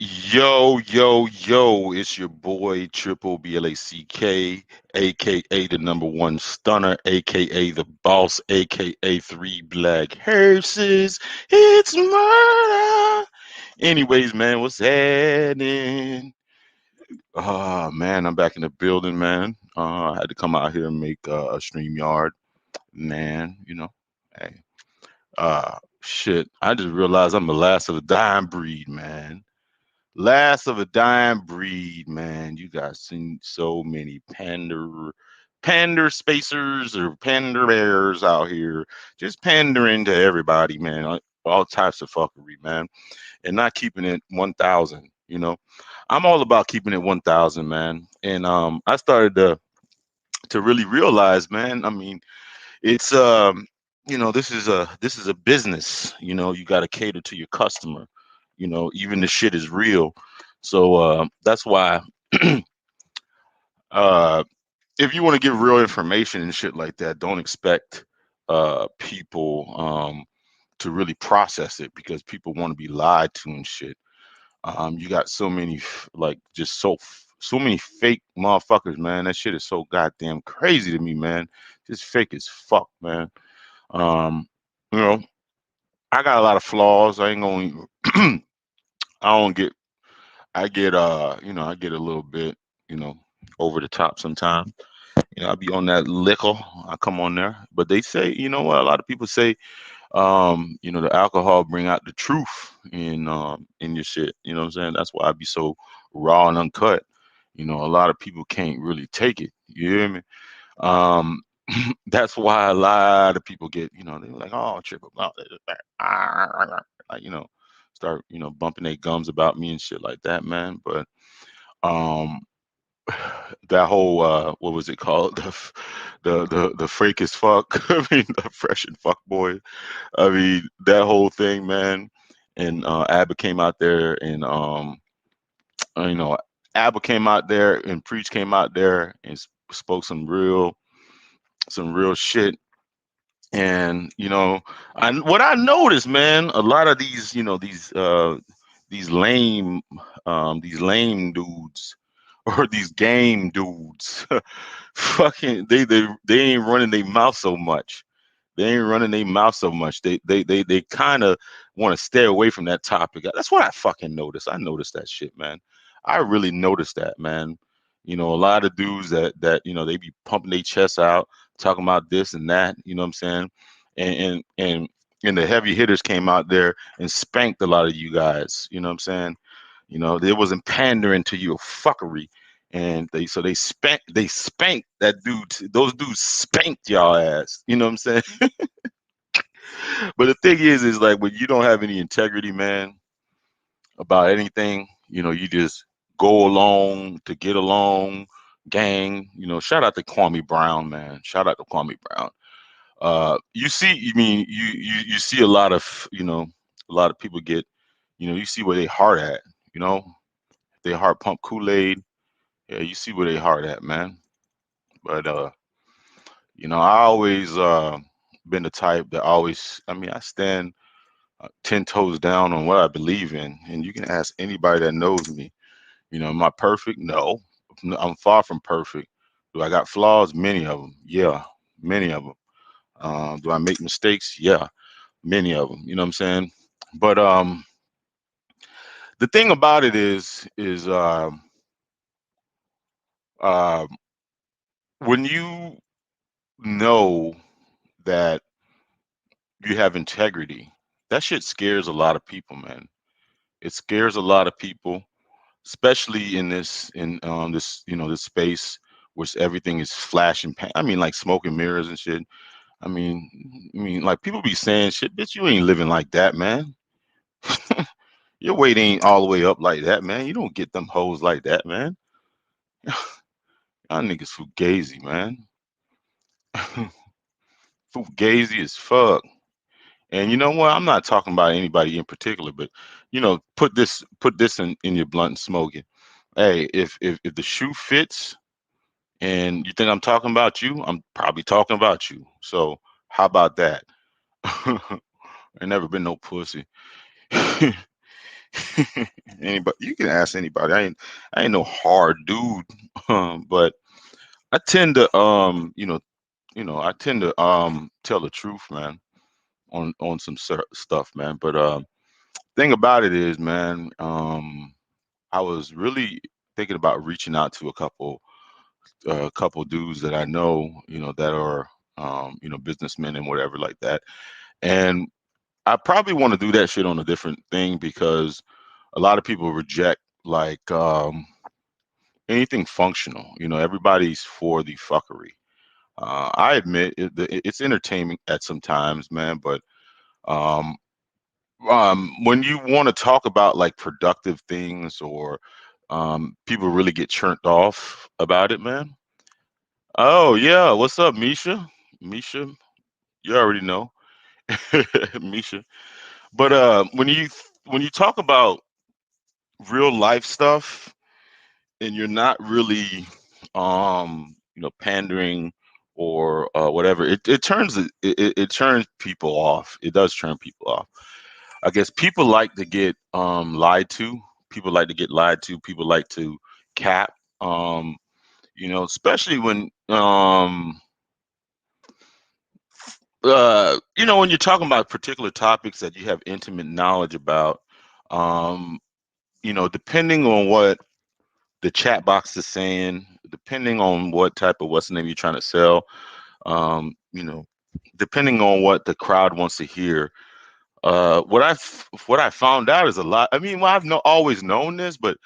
Yo, yo, yo, it's your boy Triple BLACK, aka the number one stunner, aka the boss, aka three black hearses. It's murder. Anyways, man, what's happening? Man, I'm back in the building, man. I had to come out here and make a stream yard, man. Hey, shit. I just realized I'm the last of the dying breed, man. Last of a dying breed, man. You guys seen so many pander spacers or pander bears out here, just pandering to everybody, man. All types of fuckery, man, and not keeping it 1,000. I'm all about keeping it 1,000, man. And I started to really realize, man. I mean, it's this is a business. You got to cater to your customer. Even the shit is real. So that's why uh if you want to give real information and shit like that, don't expect people to really process it, because people want to be lied to and shit. You got so many like just so many fake motherfuckers, man. That shit is so goddamn crazy to me, man. Just fake as fuck, man. um you know I got a lot of flaws. I ain't going I don't get I get I get a little bit, you know, over the top sometimes. I be on that liquor. I come on there. But they say, you know what, a lot of people say, the alcohol bring out the truth in your shit. You know what I'm saying? That's why I be so raw and uncut. A lot of people can't really take it. You hear me? Um that's why a lot of people get, they're like, oh, triple bump, like, start, bumping their gums about me and shit like that, man. But um that whole what was it called? The freak as fuck. I mean, the fresh and fuck boy. I mean, that whole thing, man. And Abba came out there and uh, you know, Abba came out there and Preach came out there and spoke some real shit. And what I noticed, man, a lot of these, these lame dudes or these game dudes, fucking, they ain't running their mouth so much. They ain't running their mouth so much. They kind of want to stay away from that topic. That's what I fucking noticed. I noticed that shit, man. I really noticed that, man. A lot of dudes that they be pumping their chests out, talking about this and that. You know what I'm saying? And the heavy hitters came out there and spanked a lot of you guys. You know what I'm saying? They wasn't pandering to your fuckery. And they spanked that dude. Those dudes spanked y'all ass. You know what I'm saying? But the thing is like when you don't have any integrity, man, about anything, you just go along to get along, gang. Shout out to Kwame Brown, man. Shout out to Kwame Brown. You see a lot of, a lot of people get, you see where they heart at, you know, they heart pump Kool-Aid. Yeah, you see where they heart at, man. But I always been the type that always, I mean, I stand 10 toes down on what I believe in. And you can ask anybody that knows me. Am I perfect? No. I'm far from perfect. Do I got flaws? Many of them. Yeah, many of them. Do I make mistakes? Yeah, many of them. You know what I'm saying? But the thing about it is uh, when you know that you have integrity, that shit scares a lot of people, man. It scares a lot of people, especially in this this space where everything is flashing. I mean, like smoke and mirrors and shit. I mean, like people be saying shit, bitch. You ain't living like that, man. Your weight ain't all the way up like that, man. You don't get them hoes like that, man. Y'all niggas fugazi, man. Fugazi as fuck. And you know what? I'm not talking about anybody in particular, but put this in your blunt and smoke it. Hey, if the shoe fits and you think I'm talking about you, I'm probably talking about you. So how about that? Ain't never been no pussy. Anybody, you can ask anybody. I ain't no hard dude, but I tend to I tend to tell the truth, man, on some stuff, man. But thing about it is, man, I was really thinking about reaching out to a couple dudes that I know, that are businessmen and whatever like that. And I probably want to do that shit on a different thing because a lot of people reject like anything functional. Everybody's for the fuckery. I admit it's entertainment at some times, man, but um, when you want to talk about like productive things or people really get turned off about it, man. Oh yeah, what's up, Misha? Misha, you already know, Misha. But when you talk about real life stuff and you're not really pandering or whatever, it turns it turns people off. It does turn people off. I guess people like to get lied to. People like to get lied to. People like to cap. Um, especially when you're talking about particular topics that you have intimate knowledge about. Um, depending on what the chat box is saying, depending on what type of what's the name you're trying to sell, um, you know, depending on what the crowd wants to hear. What I found out is a lot. I mean, well, I've always known this, but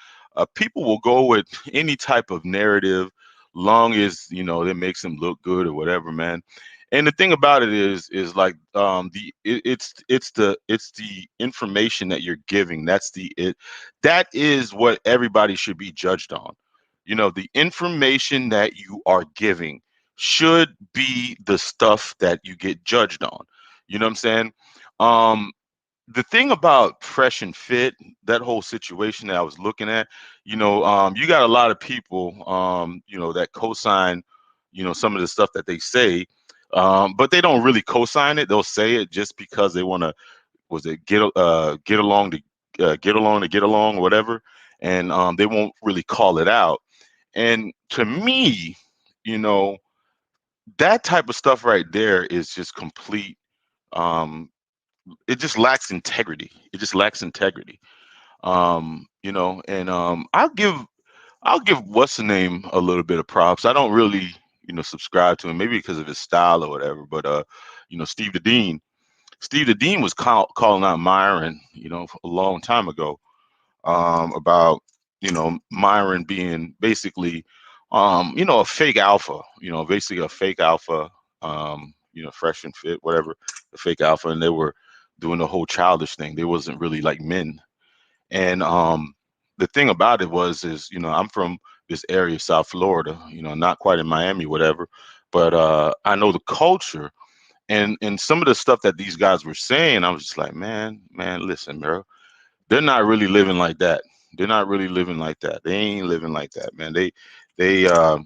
people will go with any type of narrative, long as it makes them look good or whatever, man. And the thing about it is like it's the information that you're giving. That is what everybody should be judged on. The information that you are giving should be the stuff that you get judged on. You know what I'm saying? Um, the thing about Fresh and Fit, that whole situation that I was looking at, you got a lot of people, that co-sign, some of the stuff that they say, but they don't really co-sign it. They'll say it just because they want to, was it get along to get along or whatever, and they won't really call it out. And to me, you know, that type of stuff right there is just complete. Um, it just lacks integrity. It just lacks integrity. And I'll give what's the name a little bit of props. I don't really, subscribe to him, maybe because of his style or whatever. But Steve the Dean. Steve the Dean was calling out Myron, a long time ago, about Myron being basically a fake alpha, basically a fake alpha, Fresh and Fit, whatever, the fake alpha, and they were doing the whole childish thing. They wasn't really like men. And the thing about it is, I'm from this area of South Florida, not quite in Miami, whatever, but I know the culture, and some of the stuff that these guys were saying, I was just like, man, listen, bro, they're not really living like that. They're not really living like that. They ain't living like that, man. They uh,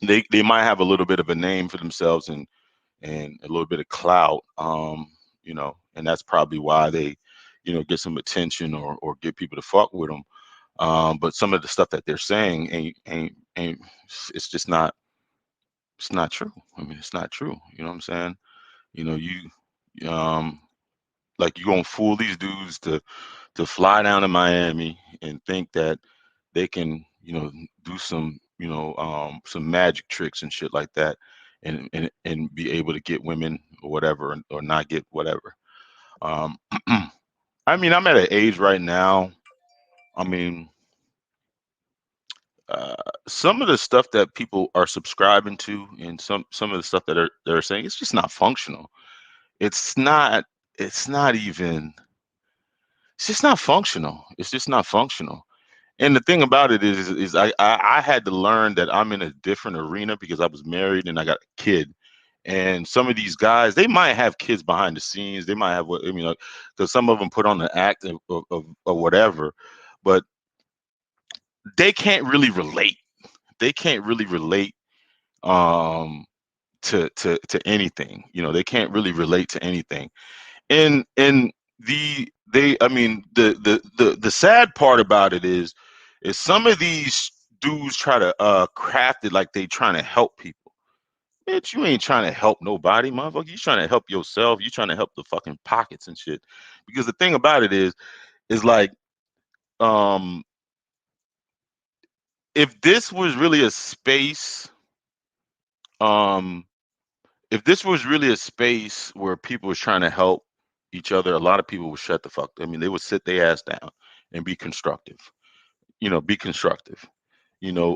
they might have a little bit of a name for themselves and a little bit of clout, and that's probably why they, get some attention or get people to fuck with them. But some of the stuff that they're saying ain't it's just not it's not true. I mean, it's not true. You know what I'm saying? You like you gonna fool these dudes to fly down to Miami and think that they can, do some magic tricks and shit like that, and be able to get women or whatever, or not get whatever. Um, I mean, I'm at an age right now. I mean, uh, some of the stuff that people are subscribing to, and some of the stuff that they're saying, it's just not functional. It's not. It's not even. It's just not functional. It's just not functional. And the thing about it is I had to learn that I'm in a different arena because I was married and I got a kid. And some of these guys, they might have kids behind the scenes. They might have what I mean, because some of them put on the act of whatever, but they can't really relate. They can't really relate um, to anything. They can't really relate to anything. And I mean, the sad part about it is some of these dudes try to craft it like they trying to help people. Bitch, you ain't trying to help nobody, motherfucker. You trying to help yourself. You trying to help the fucking pockets and shit. Because the thing about it is like, um, if this was really a space, um, if this was really a space where people was trying to help each other, a lot of people would shut the fuck. I mean, they would sit their ass down and be constructive. Be constructive.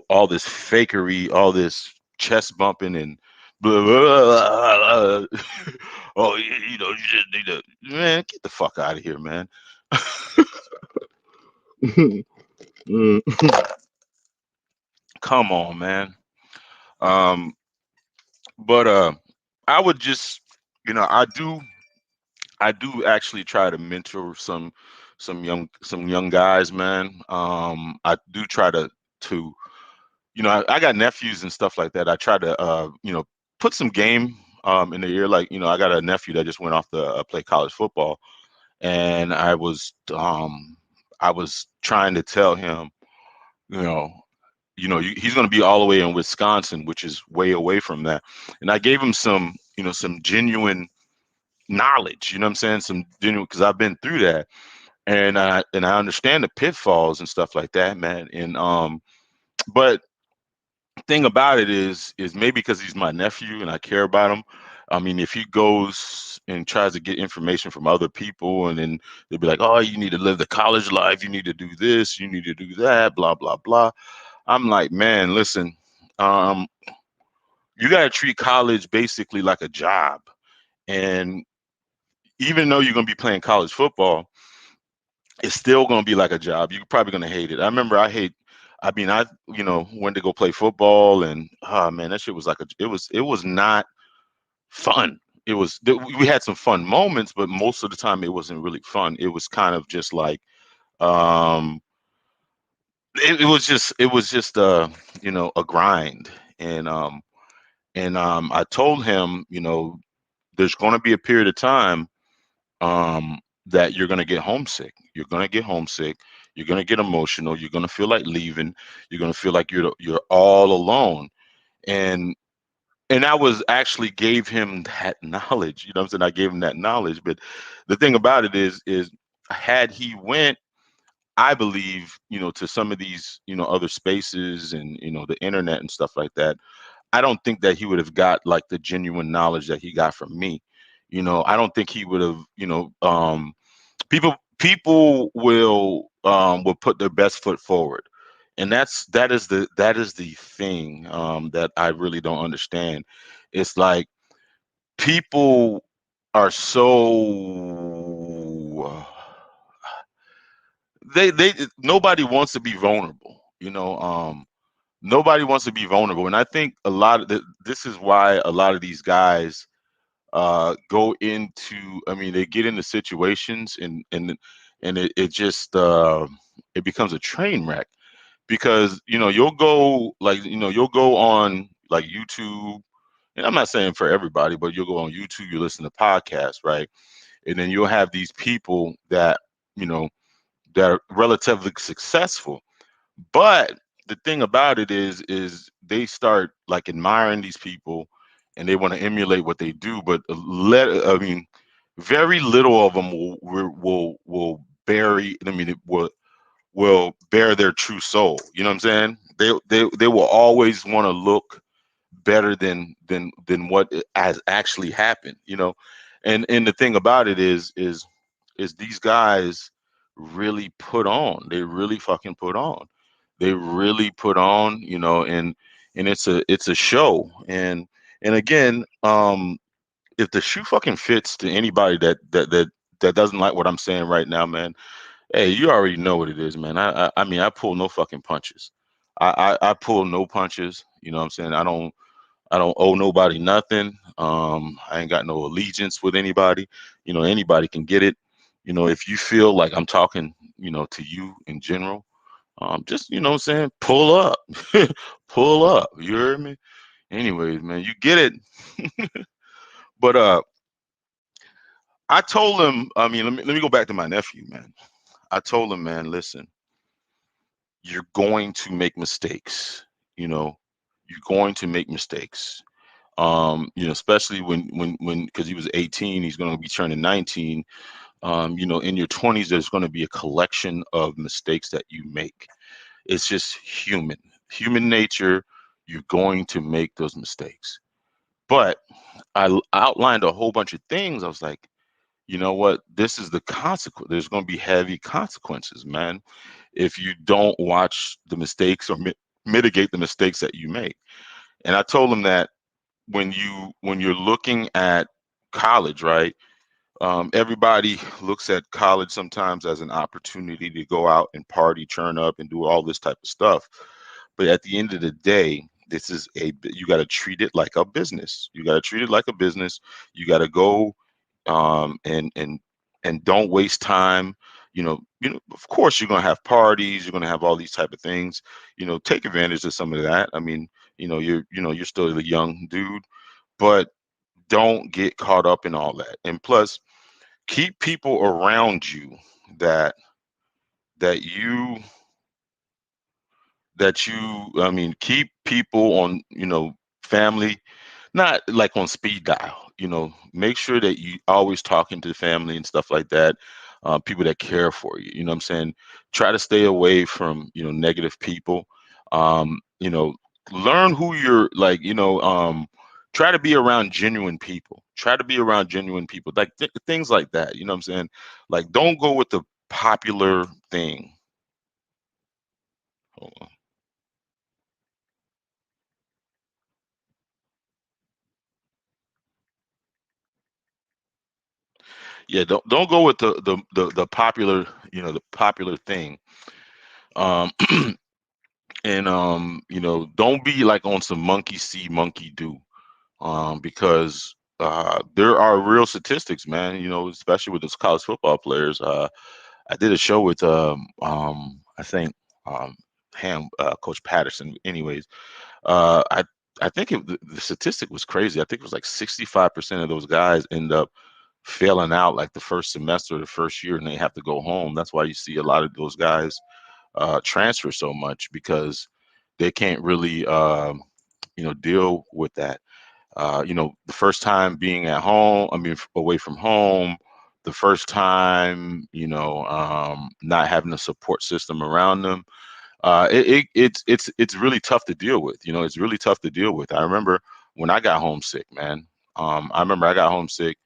All this fakery, all this chest bumping and blah, blah, blah, blah. Oh, you just need to, man, get the fuck out of here, man. Mm, come on, man. Um, but I would just, I do actually try to mentor some young guys, man. I do try to I got nephews and stuff like that. I try to put some game in the ear. Like, I got a nephew that just went off to play college football, and I was trying to tell him, you know, he's going to be all the way in Wisconsin, which is way away from that. And I gave him some genuine knowledge. You know what I'm saying? Some genuine, because I've been through that, and I understand the pitfalls and stuff like that, man. And but thing about it is maybe because he's my nephew and I care about him. I mean, if he goes and tries to get information from other people, and then they'll be like, "Oh, you need to live the college life. You need to do this. You need to do that. Blah blah blah." I'm like, man, listen, um, you got to treat college basically like a job, and even though you're gonna be playing college football, it's still gonna be like a job. You're probably gonna hate it. I remember I mean, I went to go play football, and oh man, that shit was like it was not fun. We had some fun moments, but most of the time it wasn't really fun. It was kind of just like um it was just a grind. And I told him, there's going to be a period of time um that you're going to get homesick. You're going to get homesick. You're going to get emotional. You're going to feel like leaving. You're going to feel like you're all alone. And I was actually gave him that knowledge. You know what I'm saying? I gave him that knowledge. But the thing about it is had he went, I believe, to some of these, other spaces and, the internet and stuff like that, I don't think that he would have got like the genuine knowledge that he got from me. I don't think he would have, people will put their best foot forward. And that is the thing that I really don't understand. It's like people are so they nobody wants to be vulnerable. Nobody wants to be vulnerable, and I think this is why a lot of these guys go into, I mean, they get into situations, and it just it becomes a train wreck. Because you'll go on like YouTube, and I'm not saying for everybody, but you'll go on YouTube, you listen to podcasts, right? And then you'll have these people you know that are relatively successful. But the thing about it is they start like admiring these people, and they want to emulate what they do. But I mean, very little of them will bury. I mean, it will bear their true soul. You know what I'm saying? They will always want to look better than what has actually happened. And the thing about it is these guys really put on. They really fucking put on. They really put on. And it's a show. And again, if the shoe fucking fits to anybody that doesn't like what I'm saying right now, man, hey, you already know what it is, man. I mean, I pull no fucking punches. I pull no punches. You know what I'm saying? I don't owe nobody nothing. I ain't got no allegiance with anybody. Anybody can get it. If you feel like I'm talking, to you in general, just, what I'm saying, pull up. Pull up. You heard me? Anyways, man, you get it. But I told him, I mean, let me go back to my nephew, man. I told him, man, listen, you're going to make mistakes. You know, you're going to make mistakes. Especially when because he was 18, he's going to be turning 19. In your 20s, there's going to be a collection of mistakes that you make. It's just human nature. You're going to make those mistakes. But outlined a whole bunch of things. I was like, you know what? This is the consequence. There's going to be heavy consequences, man, if you don't watch the mistakes or mitigate the mistakes that you make. And I told him that when you're looking at college, right? Everybody looks at college sometimes as an opportunity to go out and party, turn up, and do all this type of stuff. But at the end of the day, you got to treat it like a business. You got to treat it like a business. You got to go and don't waste time. Of course, you're gonna have parties. You're gonna have all these type of things. Take advantage of some of that. I mean, you're still a young dude, but don't get caught up in all that. And plus, keep people around you that that you I mean, keep people on, family, not like on speed dial. Make sure that you always talking to the family and stuff like that. People that care for you. You know what I'm saying? Try to stay away from, negative people. Learn who you're like, try to be around genuine people. Try to be around genuine people. Like things like that. You know what I'm saying? Like, don't go with the popular thing. Hold on. Yeah, don't go with the popular, the popular thing. Um and don't be like on some monkey see, monkey do. Because there are real statistics, man, especially with those college football players. I did a show with I think um Coach Patterson. Anyways, I think the statistic was crazy. I think it was like 65% of those guys end up failing out like the first semester or the first year, and they have to go home. That's why you see a lot of those guys transfer so much, because they can't really deal with that. The first time being at home, I mean, away from home, the first time, not having a support system around them. It's really tough to deal with. It's really tough to deal with. I remember when I got homesick, man. I remember I got homesick.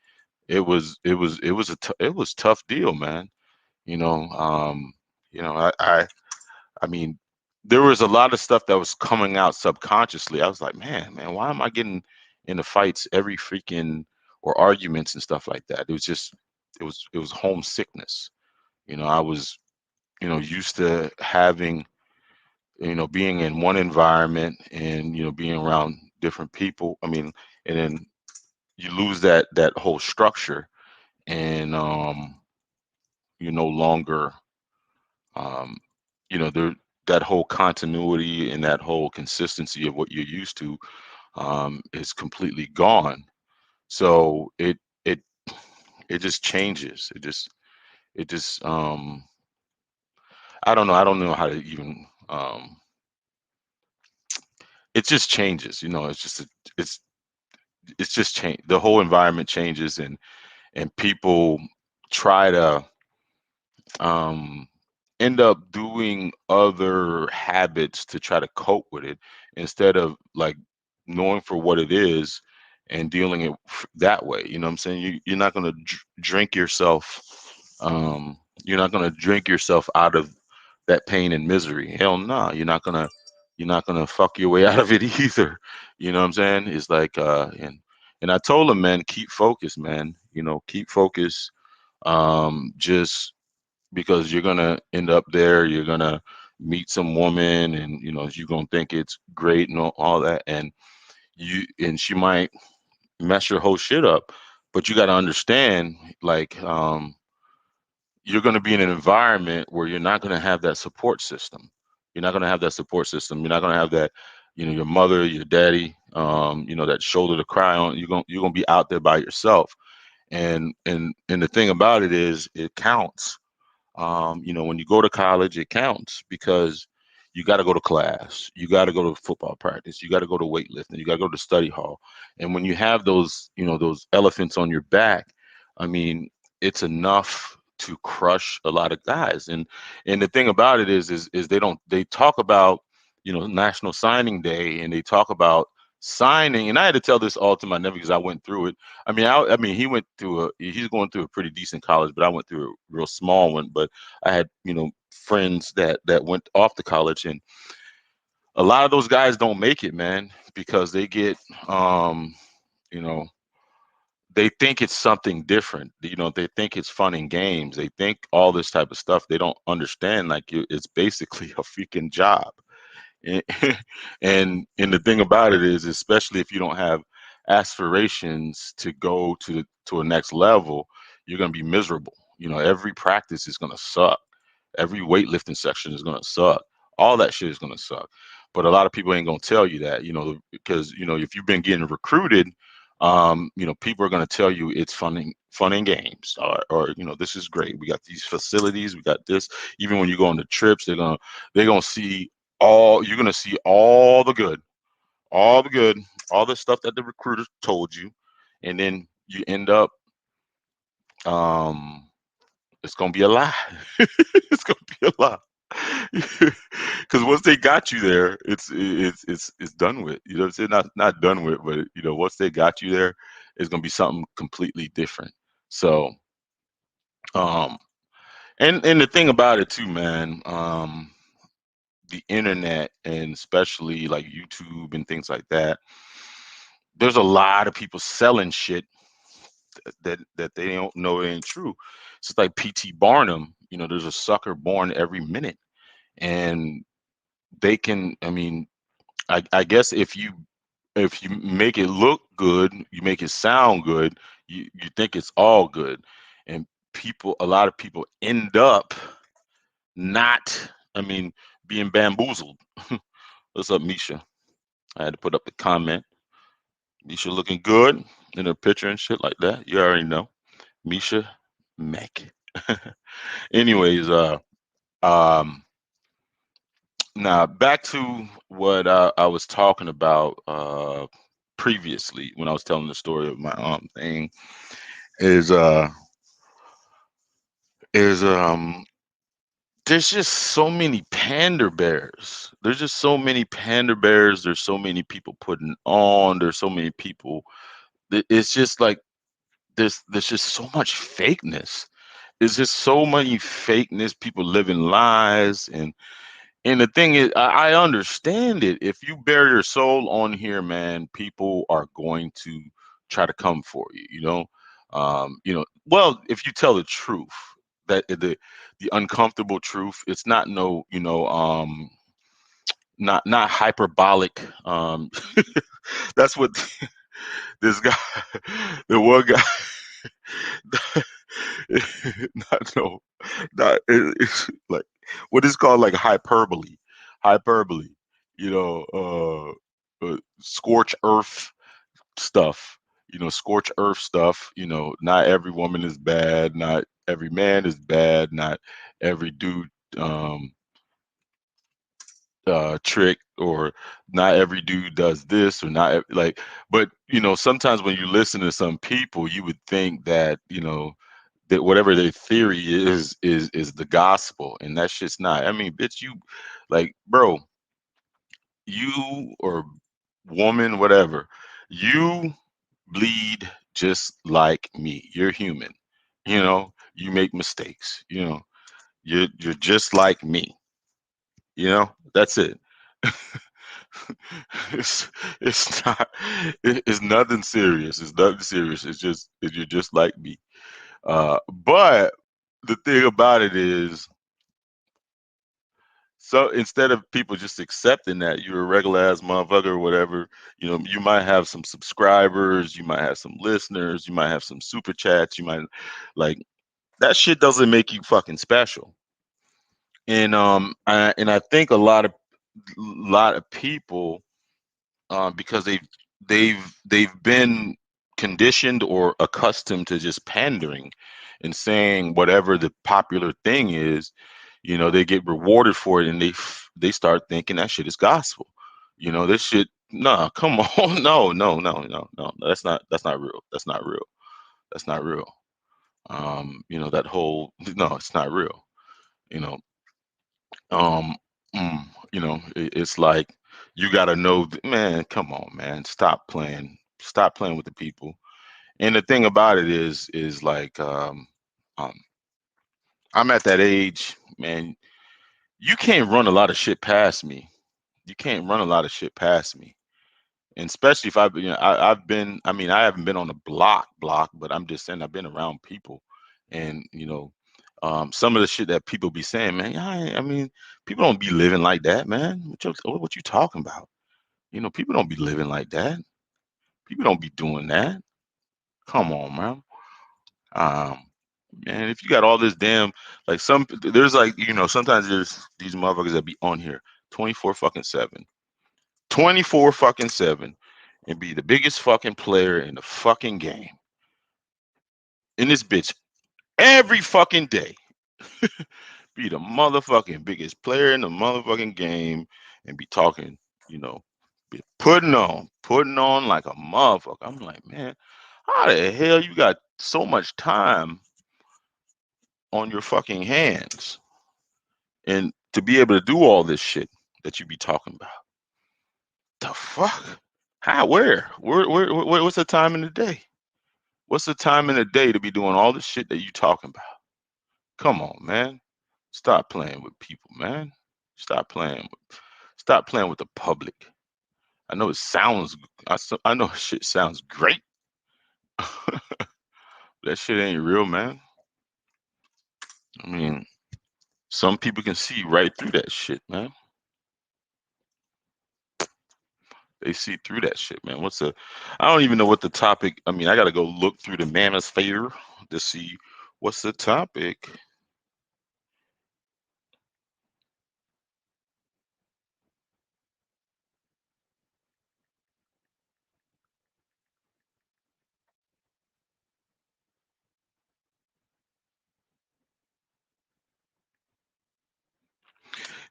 It was tough deal, man. You know, um, I mean, there was a lot of stuff that was coming out subconsciously. I was like, man, why am I getting into fights every freaking or arguments and stuff like that? It was homesickness. I was, used to having, being in one environment and, being around different people. I mean, and then you lose that whole structure, and you no longer um, there, that whole continuity and that whole consistency of what you're used to is completely gone. So it it just changes. It just I don't know how to even it just changes. It's it's just change. The whole environment changes, and people try to um, end up doing other habits to try to cope with it, instead of like knowing for what it is and dealing it that way. You know what I'm saying? You're not going to drink yourself. You're not going to drink yourself out of that pain and misery. Hell no, you're not gonna fuck your way out of it either. You know what I'm saying? It's like and I told him, man, keep focused, man. Keep focused. Just because you're gonna end up there, you're gonna meet some woman, and you're gonna think it's great and all that, and she might mess your whole shit up. But you got to understand, like, you're going to be in an environment where you're not going to have that support system. You're not going to have that support system. You're not going to have that, your mother, your daddy, that shoulder to cry on. You're going to be out there by yourself. And the thing about it is it counts. When you go to college, it counts because you got to go to class, you got to go to football practice, you got to go to weightlifting, you got to go to study hall. And when you have those, those elephants on your back, I mean, it's enough to crush a lot of guys. And the thing about it is they talk about, National Signing Day, and they talk about signing. And I had to tell this all to my nephew because I went through it. I mean, he's going through a pretty decent college, but I went through a real small one. But I had, friends that went off to college, and a lot of those guys don't make it, man, because they get, you know, they think it's something different. They think it's fun and games. They think all this type of stuff. They don't understand like it's basically a freaking job. And and the thing about it is, especially if you don't have aspirations to go to a next level, you're gonna be miserable. Every practice is gonna suck. Every weightlifting section is gonna suck. All that shit is gonna suck. But a lot of people ain't gonna tell you that, because if you've been getting recruited, people are gonna tell you it's fun and games, or this is great. We got these facilities, we got this. Even when you go on the trips, they're gonna see you're gonna see all the good, all the stuff that the recruiter told you, and then you end up, um, it's gonna be a lie. It's gonna be a lie. Because once they got you there, it's done with. You know what I'm saying? Not done with, but once they got you there, it's gonna be something completely different. So, um, and the thing about it too, man, the internet, and especially like YouTube and things like that, there's a lot of people selling shit that they don't know it ain't true. It's just like PT Barnum. There's a sucker born every minute, and they can. I mean, I guess if you make it look good, you make it sound good, you think it's all good, and a lot of people end up not. I mean, being bamboozled. What's up, Misha? I had to put up the comment. Misha looking good in her picture and shit like that. You already know. Misha Mac. Anyways, um, now back to what I was talking about previously when I was telling the story of my thing is is there's just so many pander bears. There's just so many pander bears. There's so many people putting on. There's so many people. It's just like there's just so much fakeness. It's just so many fakeness. People living lies, and the thing is, I understand it. If you bare your soul on here, man, people are going to try to come for you. Well, if you tell the truth, that the uncomfortable truth, it's not no, not hyperbolic. That's what this guy, the one guy, not no, not it's like what is called like hyperbole, scorch earth stuff, scorch earth stuff. Not every woman is bad, not every man is bad, not every dude um trick, or not every dude does this, or not like. But sometimes when you listen to some people, you would think that that whatever their theory is the gospel, and that's just not. I mean, bitch, you like, bro, you or woman, whatever, you bleed just like me. You're human. You make mistakes. You're just like me. That's it. it's it's not it's nothing serious. It's nothing serious. It's just you're just like me. But the thing about it is, so instead of people just accepting that you're a regular ass motherfucker or whatever, you might have some subscribers, you might have some listeners, you might have some super chats, you might like that shit doesn't make you fucking special. And I think a lot of people, because they've been conditioned or accustomed to just pandering and saying whatever the popular thing is, they get rewarded for it, and they start thinking that shit is gospel. This shit. Nah, come on, no, no, no, no, no. That's not real. That's not real. That's not real. That whole no, it's not real. You know, um, it's like you got to know, man. Come on, man. Stop playing. Stop playing with the people. And the thing about it is like, um, I'm at that age, man. You can't run a lot of shit past me. You can't run a lot of shit past me. And especially if I've been, I mean, I haven't been on the block, but I'm just saying I've been around people, and some of the shit that people be saying, man, I mean, people don't be living like that, man. What you talking about? People don't be living like that. People don't be doing that. Come on, man. Um, Man, if you got all this damn, like, there's like, sometimes there's these motherfuckers that be on here 24 fucking 7, 24 fucking 7, and be the biggest fucking player in the fucking game in this bitch every fucking day. Be the motherfucking biggest player in the motherfucking game and be talking, you know, be putting on like a motherfucker. I'm like, man, how the hell you got so much time on your fucking hands and to be able to do all this shit that you be talking about? The fuck? How? What's the time in the day? What's the time in the day to be doing all the shit that you talking about? Come on, man. Stop playing with people, man. Stop playing. Stop playing with the public. I know it sounds. I know shit sounds great. That shit ain't real, man. I mean, some people can see right through that shit, man. They see through that shit, man. I don't even know what the topic. I mean, I gotta go look through the Manosphere to see what's the topic.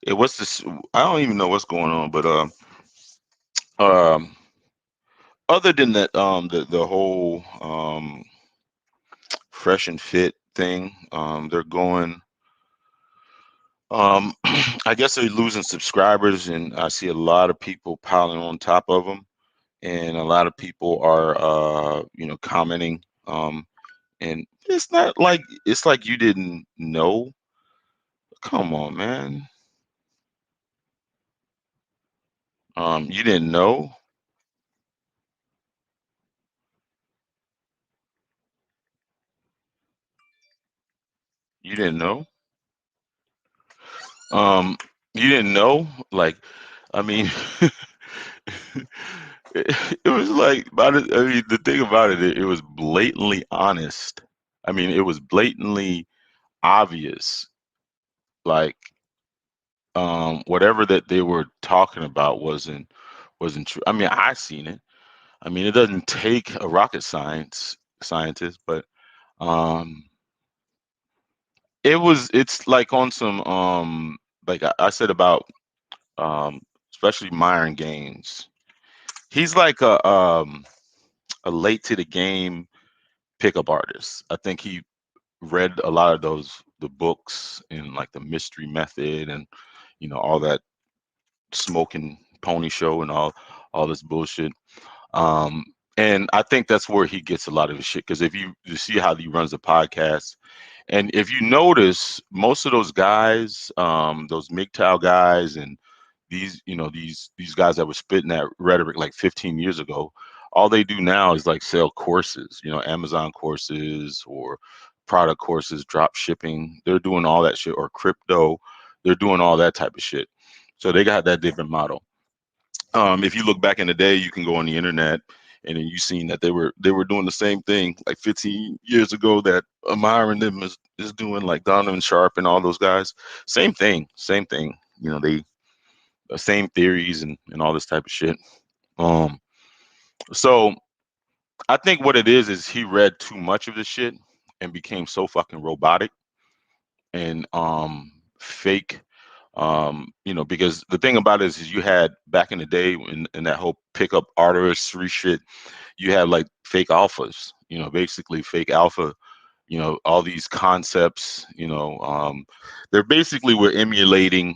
What's this? I don't even know what's going on, but um, other than that, the whole fresh and fit thing, they're going. Um, I guess they're losing subscribers, and I see a lot of people piling on top of them, and a lot of people are, commenting. And it's like you didn't know. Come on, man. You didn't know. You didn't know. Um, you didn't know. Like, I mean, it was like, I mean, the thing about it was blatantly honest. I mean, it was blatantly obvious. Like, whatever that they were talking about wasn't true. I mean, I seen it. I mean, it doesn't take a rocket scientist, but um, it's like on some, like I said about, especially Myron Gaines. He's like a late to the game pickup artist. I think he read a lot of the books in like the Mystery Method and all that smoking pony show and all this bullshit. Um, and I think that's where he gets a lot of his shit, because if you see how he runs the podcast, and if you notice, most of those guys, those MGTOW guys, and these guys that were spitting that rhetoric like 15 years ago, all they do now is like sell courses, Amazon courses or product courses, drop shipping. They're doing all that shit, or crypto. They're doing all that type of shit. So they got that different model. If you look back in the day, you can go on the internet, and then you seen that they were doing the same thing like 15 years ago that Amir and them is doing, like Donovan Sharp and all those guys. Same thing, same thing. They same theories and all this type of shit. Um, so I think what it is he read too much of this shit and became so fucking robotic and fake. Because the thing about it is you had back in the day in that whole pickup artistry shit, you had like fake alphas, basically fake alpha, all these concepts, they're basically were emulating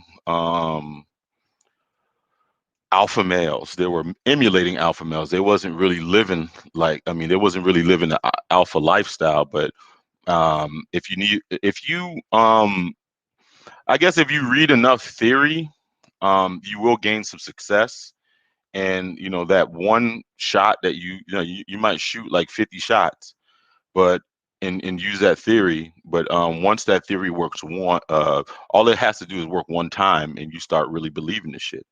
alpha males. They were emulating alpha males. They wasn't really living like, I mean, they wasn't really living the alpha lifestyle. But if you I guess if you read enough theory, you will gain some success. And that one shot that you might shoot like 50 shots, but and use that theory. But once that theory works all it has to do is work one time, and you start really believing the shit.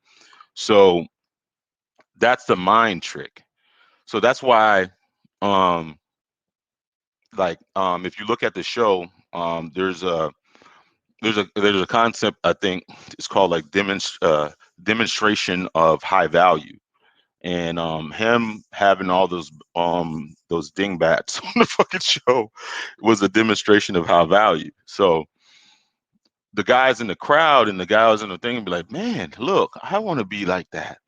So that's the mind trick. So that's why, um, if you look at the show, there's a concept, I think it's called like demonstration of high value. And him having all those dingbats on the fucking show was a demonstration of high value. So the guys in the crowd and the guys in the thing be like, man, look, I want to be like that.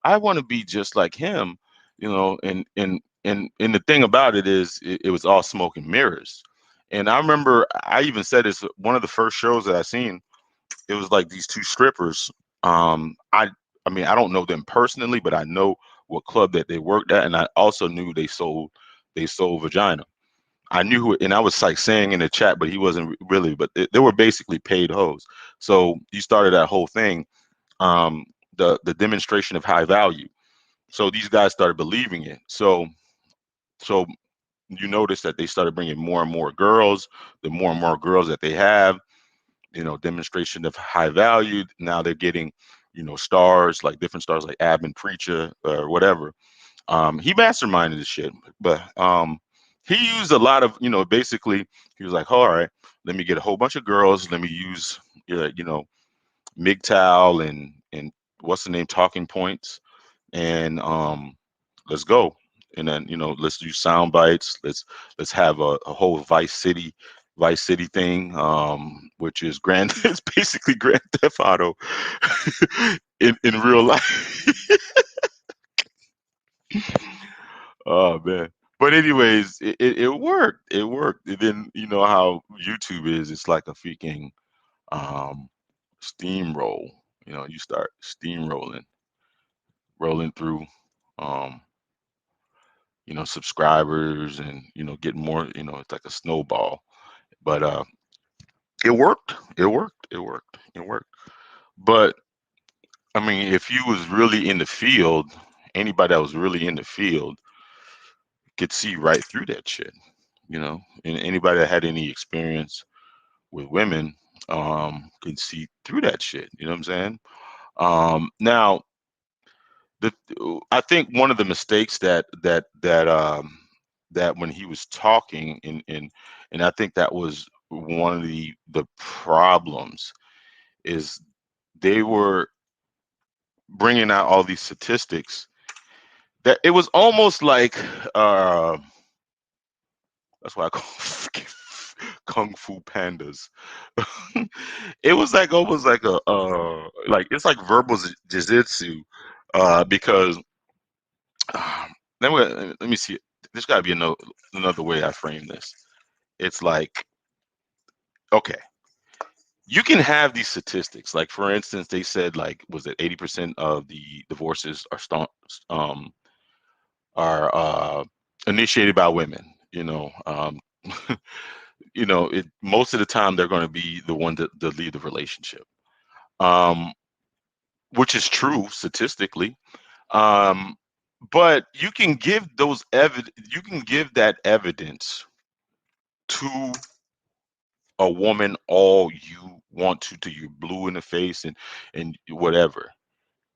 I want to be just like him, and the thing about it is it was all smoke and mirrors. And I remember I even said this one of the first shows that I seen. It was like these two strippers. I mean, I don't know them personally, but I know what club that they worked at, and I also knew they sold vagina. I knew who, and I was like saying in the chat, but he wasn't really. But they were basically paid hoes. So you started that whole thing, um, the demonstration of high value. So these guys started believing it. So you notice that they started bringing more and more girls. The more and more girls that they have, demonstration of high value. Now they're getting, stars, like different stars like Abin Preacher or whatever. He masterminded this shit, but he used a lot of, basically he was like, all right, let me get a whole bunch of girls. Let me use, MGTOW and what's the name, talking points, and let's go. And then let's do sound bites. Let's have a whole Vice City thing, which is grand. It's basically Grand Theft Auto in real life. Oh man. But anyways, it worked. It worked. And then you know how YouTube is. It's like a freaking um, steamroll. You start steamrolling, rolling through. Um, subscribers and getting more, it's like a snowball. But it worked. It worked. It worked. It worked. But I mean, if you was really in the field, anybody that was really in the field could see right through that shit, and anybody that had any experience with women could see through that shit. You know what I'm saying? Now, the I think one of the mistakes that when he was talking, and I think that was one of the problems, is they were bringing out all these statistics that it was almost like uh that's why I call kung fu pandas. It was like almost like a like it's like verbal jiu-jitsu, because let me see. There's got to be another way I frame this. It's like, okay, you can have these statistics. Like for instance, they said like was it 80% of the divorces um are initiated by women. It most of the time they're going to be the one that lead the relationship, um, which is true statistically. Um, but you can give you can give that evidence to a woman all you want to till you're blue in the face and whatever.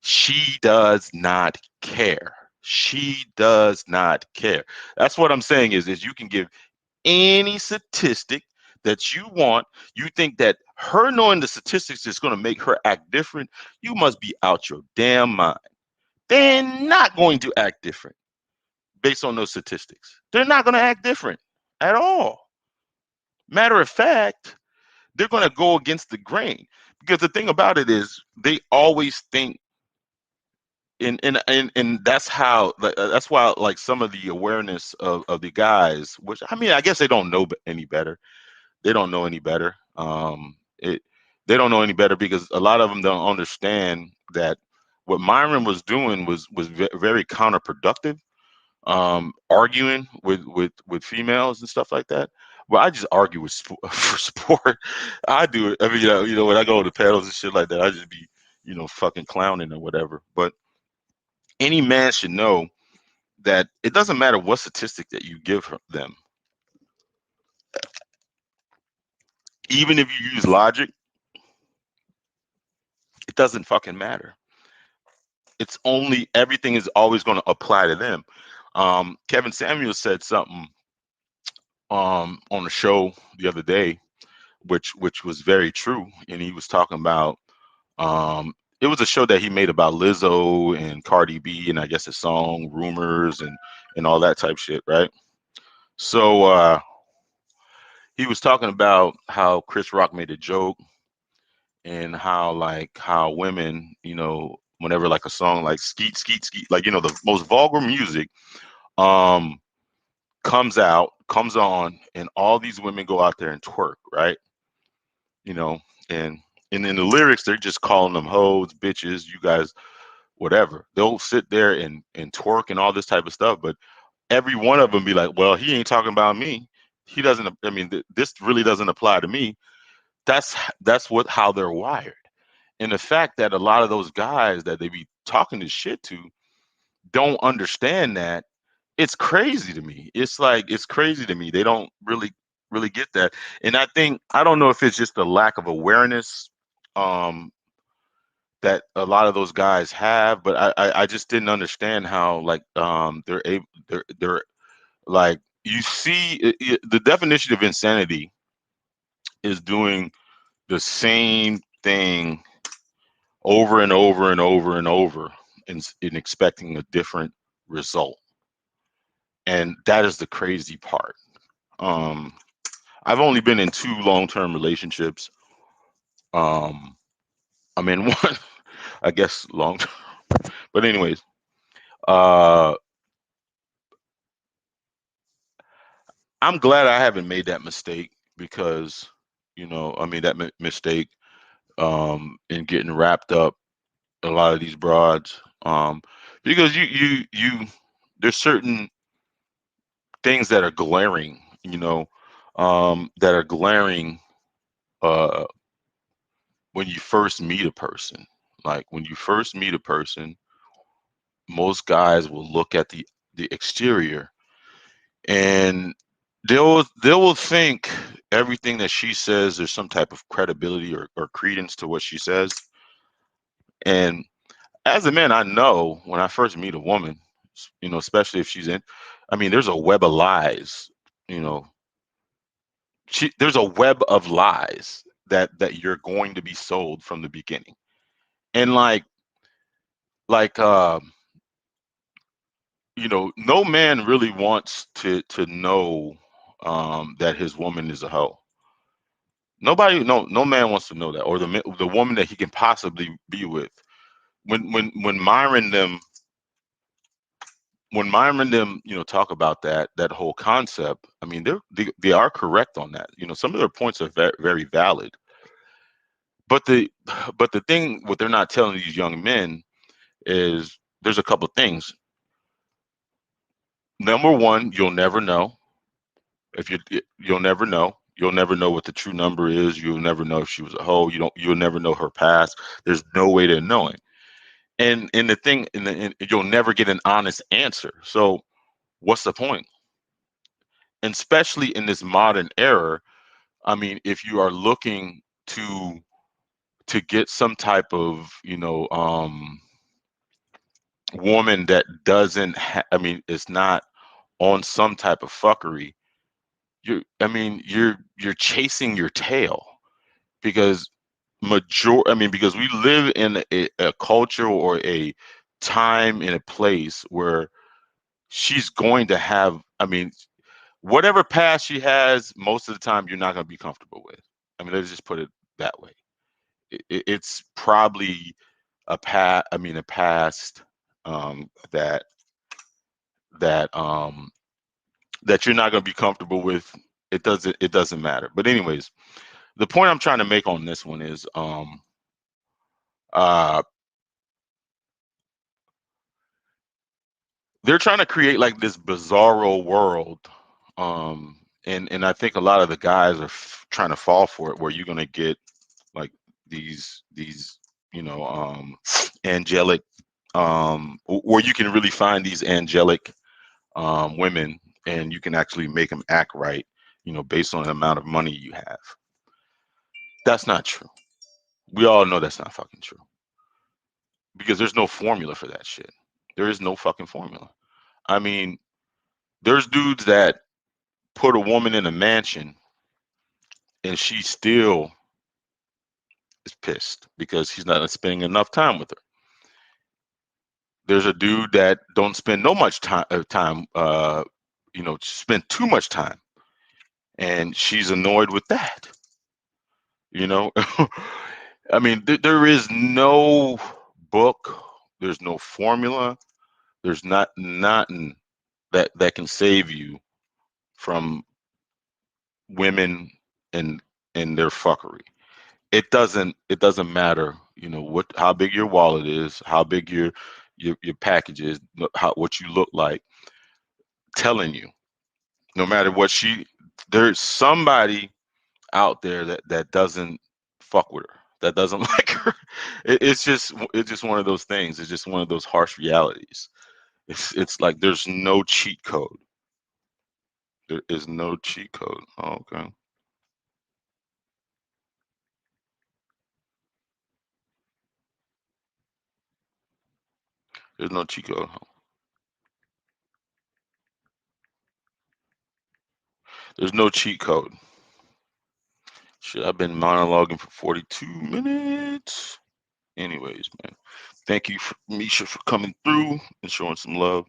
She does not care. She does not care. That's what I'm saying is you can give any statistic that you want. You think that her knowing the statistics is going to make her act different. You must be out your damn mind. They're not going to act different based on those statistics. They're not going to act different at all. Matter of fact, they're going to go against the grain, because the thing about it is they always think, and that's how, that's why, like, some of the awareness of the guys, which, I mean, I guess they don't know any better. They don't know any better. They don't know any better, because a lot of them don't understand that what Myron was doing was very counterproductive, arguing with females and stuff like that. Well, I just argue with for sport. I do it. I mean, when I go to pedals and shit like that, I just be, fucking clowning or whatever. But any man should know that it doesn't matter what statistic that you give them. Even if you use logic, it doesn't fucking matter. It's only, everything is always going to apply to them. Kevin Samuels said something on the show the other day, which was very true, and he was talking about, it was a show that he made about Lizzo and Cardi B, and I guess a song Rumors and all that type shit, right? So he was talking about how Chris Rock made a joke, and how, like, how women, whenever, like, a song like Skeet Skeet Skeet, like, the most vulgar music um comes on, and all these women go out there and twerk, right? you know and and in the lyrics, they're just calling them hoes, bitches, you guys, whatever. They'll sit there and twerk and all this type of stuff, but every one of them be like, well, he ain't talking about me. He doesn't, I mean, this really doesn't apply to me. That's how they're wired. And the fact that a lot of those guys that they be talking this shit to don't understand that, it's crazy to me. It's like, it's crazy to me. They don't really get that. And I don't know if it's just the lack of awareness um that a lot of those guys have, but I just didn't understand how, like, they're able, they're like, you see, the definition of insanity is doing the same thing over and over and over and over, and expecting a different result. And that is the crazy part. um I've only been in 2 long-term relationships. um I'm in one, I guess, long term. But anyways, uh I'm glad I haven't made that mistake, because, I mean, that mistake, in getting wrapped up a lot of these broads, because there's certain things that are glaring, that are glaring, uh, when you first meet a person. Like, when you first meet a person, most guys will look at the exterior, and they will think everything that she says, there's some type of credibility or credence to what she says. And as a man, I know when I first meet a woman, especially if she's in, I mean, there's a web of lies, you know, there's a web of lies that you're going to be sold from the beginning. And like no man really wants to know that his woman is a hoe. Nobody, no man wants to know that, or the woman that he can possibly be with. When Myron them, talk about that whole concept. I mean, they are correct on that. Some of their points are very, very valid. But the thing, what they're not telling these young men is, there's a couple things. Number one, you'll never know. If you'll never know. You'll never know what the true number is. You'll never know if she was a hoe. You'll never know her past. There's no way to knowing. And the thing, and you'll never get an honest answer. So what's the point? And especially in this modern era, I mean, if you are looking to get some type of, woman that doesn't I mean, it's not on some type of fuckery, you're chasing your tail. Because because we live in a culture or a time in a place where she's going to have, I mean, whatever past she has, most of the time you're not going to be comfortable with. I mean, let's just put it that way. It's probably a past that that that you're not going to be comfortable with. It doesn't matter. But anyways, the point I'm trying to make on this one is uh they're trying to create like this bizarro world, and I think a lot of the guys are trying to fall for it, where you're going to get like these angelic, where you can really find these angelic women, and you can actually make them act right, based on the amount of money you have. That's not true. We all know that's not fucking true, because there's no formula for that shit. There is no fucking formula. I mean, there's dudes that put a woman in a mansion and she still is pissed because he's not spending enough time with her. There's a dude that don't spend no much time, spend too much time, and she's annoyed with that. You know, I mean, there is no book, there's no formula, there's not nothing that can save you from women and their fuckery. It doesn't matter, what how big your wallet is, how big your package is, what you look like. Telling you, no matter what there's somebody out there that doesn't fuck with her, that doesn't like her. It's just one of those things. It's just one of those harsh realities. It's like there's no cheat code. There is no cheat code. Oh, okay. There's no cheat code. There's no cheat code. Shit, I've been monologuing for 42 minutes. Anyways, man, thank you, Misha, for coming through and showing some love.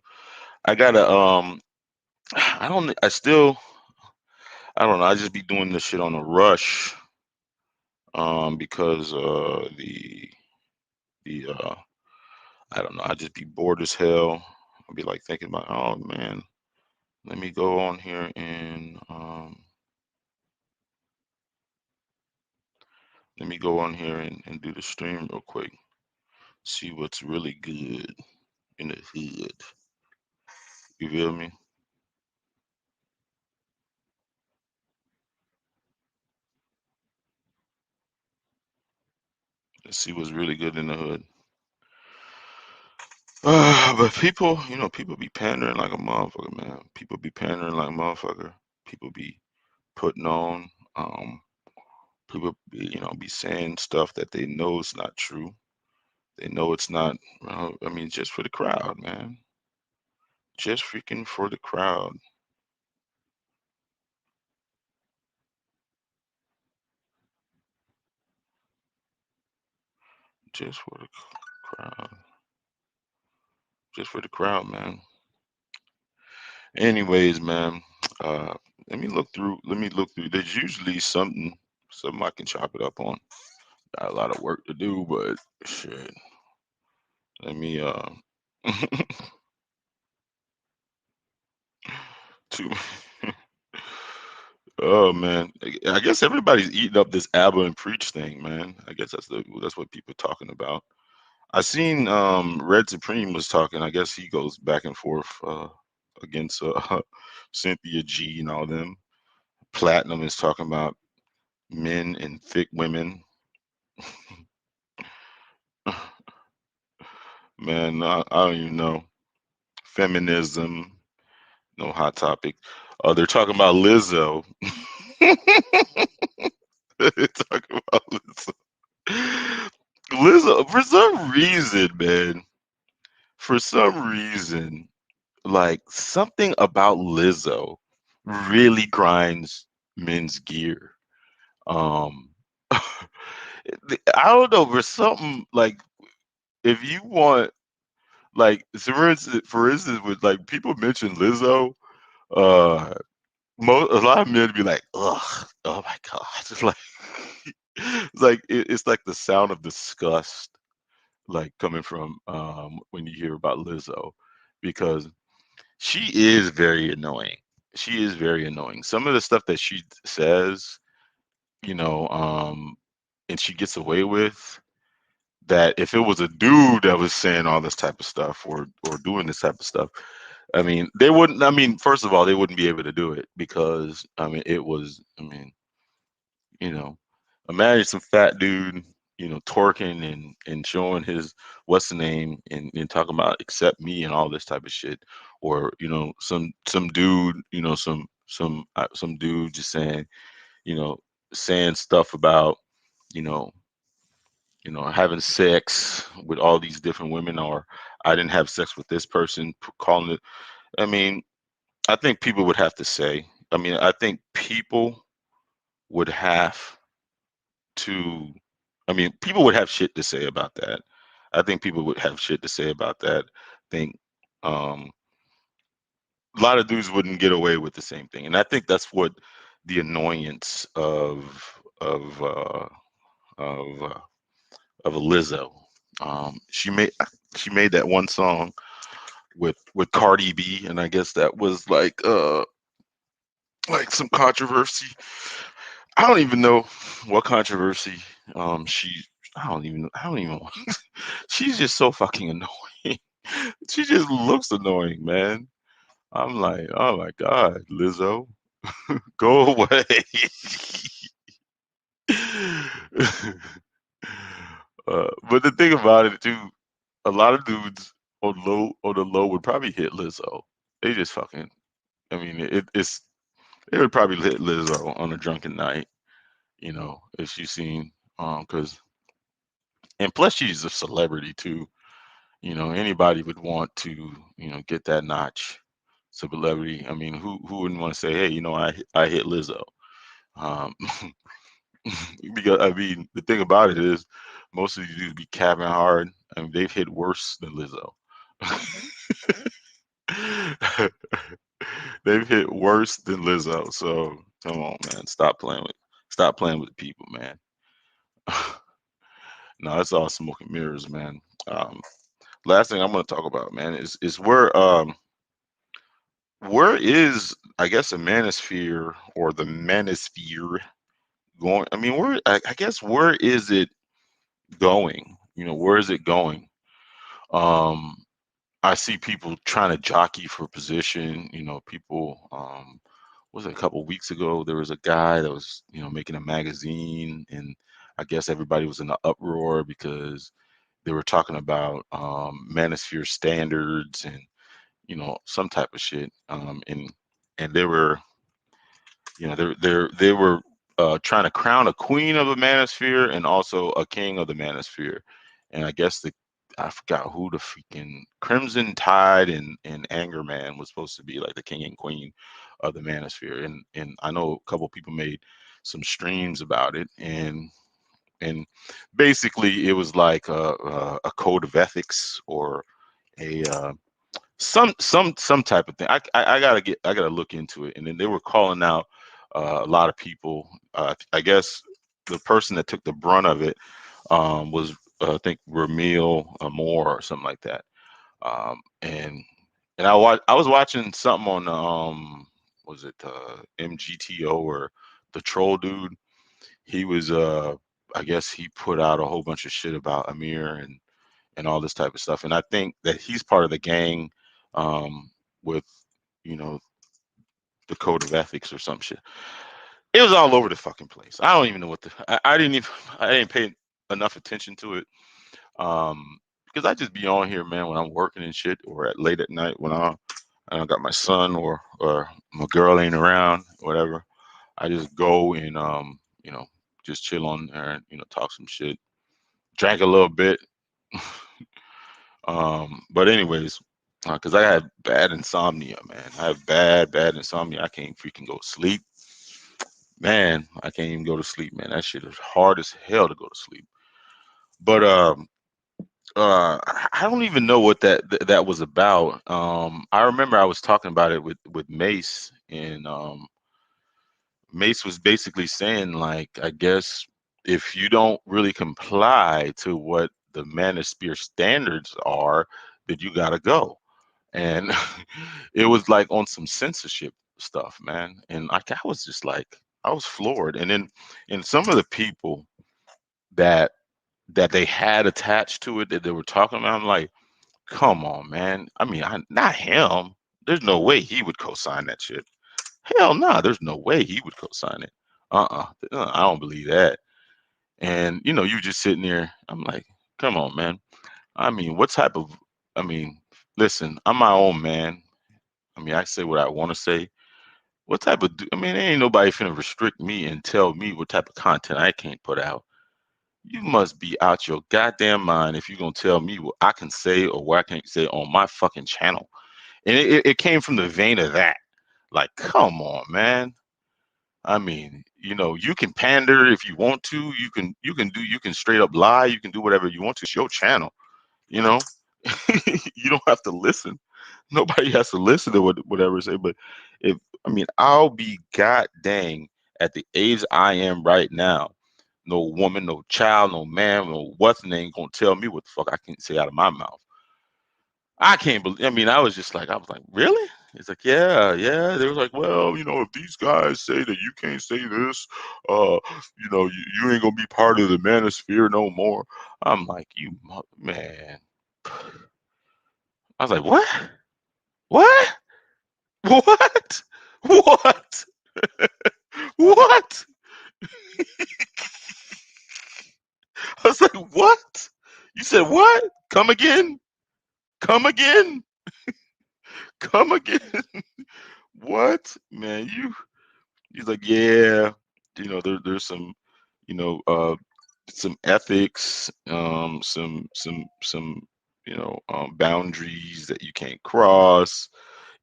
I gotta I don't I still I don't know. I just be doing this shit on a rush, because the I don't know. I just be bored as hell. I'll be like thinking about, oh man, let me go on here and let me go on here and do the stream real quick. See what's really good in the hood. You feel me? Let's see what's really good in the hood. But people be pandering like a motherfucker, man. People be pandering like a motherfucker. People be putting on. People be saying stuff that they know is not true. They know it's not. I mean, just for the crowd, man. Just freaking for the crowd. Just for the crowd. Just for the crowd, man. Anyways, man. Uh, let me look through. Let me look through. There's usually something I can chop it up on. Got a lot of work to do, but shit. Let me to oh man. I guess everybody's eating up this Abba and Preach thing, man. I guess that's what people are talking about. I seen Red Supreme was talking. I guess he goes back and forth against Cynthia G and all them. Platinum is talking about men and thick women. Man, I don't even know. Feminism, no hot topic. They're talking about Lizzo. They're talking about Lizzo. Lizzo, for some reason, man, for some reason, like something about Lizzo really grinds men's gear. Um, I don't know, for something like if you want Like, so for instance, with like people mention Lizzo, uh, a lot of men be like, ugh, oh my god, it's like, it's like the sound of disgust, like coming from when you hear about Lizzo, because she is very annoying. She is very annoying. Some of the stuff that she says, you know, and she gets away with, that if it was a dude that was saying all this type of stuff or doing this type of stuff, I mean, they wouldn't. I mean, first of all, they wouldn't be able to do it because I mean, it was. I mean, you know, imagine some fat dude, twerking and showing his what's the name and talking about accept me and all this type of shit, or some dude, some dude just saying, you know, saying stuff about, you know, having sex with all these different women, or I didn't have sex with this person, calling it. I mean, I think people would have to say. I mean, I think people would have to. I mean, people would have shit to say about that. I think people would have shit to say about that. I think um, a lot of dudes wouldn't get away with the same thing, and I think that's what the annoyance of of a Lizzo. She made that one song with Cardi B, and I guess that was like some controversy. I don't even know what controversy she I don't even want. She's just so fucking annoying. She just looks annoying, man. I'm like, oh my god, Lizzo, go away. But the thing about it too, a lot of dudes on the low would probably hit Lizzo. They just fucking. I mean, they would probably hit Lizzo on a drunken night, if she's seen, because and plus she's a celebrity too. Anybody would want to, get that notch. Celebrity. I mean, who wouldn't want to say, hey, I hit Lizzo. Um, because I mean, the thing about it is, most of these dudes be capping hard. I mean, they've hit worse than Lizzo. They've hit worse than Lizzo. So come on, man, stop playing with the people, man. No, it's all smoke and mirrors, man. Um, Last thing I'm going to talk about, man, is where is, I guess, the manosphere or the manosphere going? I mean, I guess where is it going? Where is it going? Um, I see people trying to jockey for position. People. Was it a couple weeks ago? There was a guy that was, making a magazine, and I guess everybody was in an uproar because they were talking about manosphere standards and some type of shit. And they were, they were trying to crown a queen of the manosphere and also a king of the manosphere. And I guess I forgot who the freaking Crimson Tide and Anger Man was supposed to be like the king and queen of the manosphere. And I know a couple people made some streams about it, and basically it was like a code of ethics or a some type of thing. I gotta look into it. And then they were calling out a lot of people. I guess the person that took the brunt of it was I think Ramil Moore or something like that. And I was watching something on was it MGTO or the troll dude. He was I guess he put out a whole bunch of shit about Amir and all this type of stuff. And I think that he's part of the gang with you know the code of ethics or some shit. It was all over the fucking place. I don't even know what I didn't pay enough attention to it because I just be on here, man, when I'm working and shit, or at late at night when I don't got my son or my girl ain't around, whatever. I just go and just chill on there and talk some shit, drank a little bit. But anyways, because I had bad insomnia, man. I have bad insomnia. I can't freaking go to sleep, man. I can't even go to sleep, man. That shit is hard as hell to go to sleep. But I don't even know what that was about. I remember I was talking about it with Mace, and Mace was basically saying, like, I guess if you don't really comply to what the Manosphere standards are, then you gotta go. And it was like on some censorship stuff, man. And like I was just like, I was floored. And then, and some of the people that they had attached to it that they were talking about, I'm like, come on, man. I mean, not him. There's no way he would co-sign that shit. Hell no, there's no way he would co-sign it. I don't believe that. And you just sitting there. I'm like, come on, man. I mean, what type of? I mean, listen, I'm my own man. I mean, I say what I want to say. What type of? I mean, ain't nobody finna restrict me and tell me what type of content I can't put out. You must be out your goddamn mind if you're gonna tell me what I can say or what I can't say on my fucking channel. And it came from the vein of that. Like, come on, man. I mean, you can pander if you want to. You can straight up lie. You can do whatever you want to. It's your channel. You know, you don't have to listen. Nobody has to listen to whatever I say. But if I mean, I'll be god dang at the age I am right now. No woman, no child, no man, no nothing ain't gonna tell me what the fuck I can say out of my mouth. I can't believe. I mean, I was like, really? It's like, yeah, yeah. They was like, well, if these guys say that you can't say this, you ain't gonna be part of the manosphere no more. I'm like, man. I was like, what? What? What? What? What? I was like, what? You said what? Come again? Come again? Come again? What? Man, he's like, yeah, there's you know, uh, some ethics, some boundaries that you can't cross,